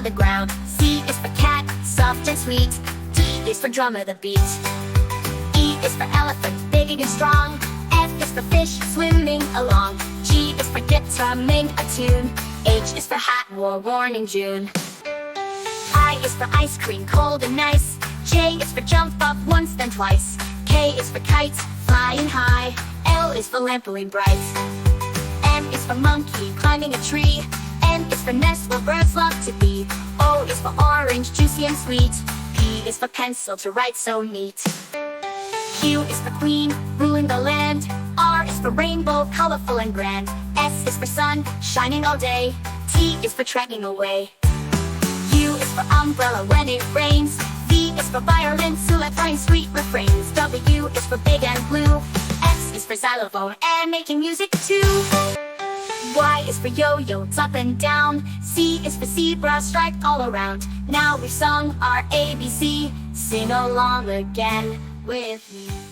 the ground. C is for cat, soft and sweet. D is for drummer, the beat. E is for elephant, big and strong. F is for fish, swimming along. G is for guitar, humming a tune. H is for hat, worn in June. I is for ice cream, cold and nice. J is for jump up once then twice. K is for kites, flying high. L is for lamp glowing bright. M is for monkey, climbing a tree. N is for nest, where birds love to be. O is for orange, juicy and sweet. P is for pencil, to write so neat. Q is for queen, ruling the land. R is for rainbow, colorful and grand. S is for sun, shining all day. T is for trekking away. U is for umbrella when it rains. V is for violin, playing sweet refrains. W is for big and blue. X is for xylophone and making music too. Y is for yo-yo, it's up and down. C is for zebra, striped all around. Now we've sung our ABC. Sing along again with me.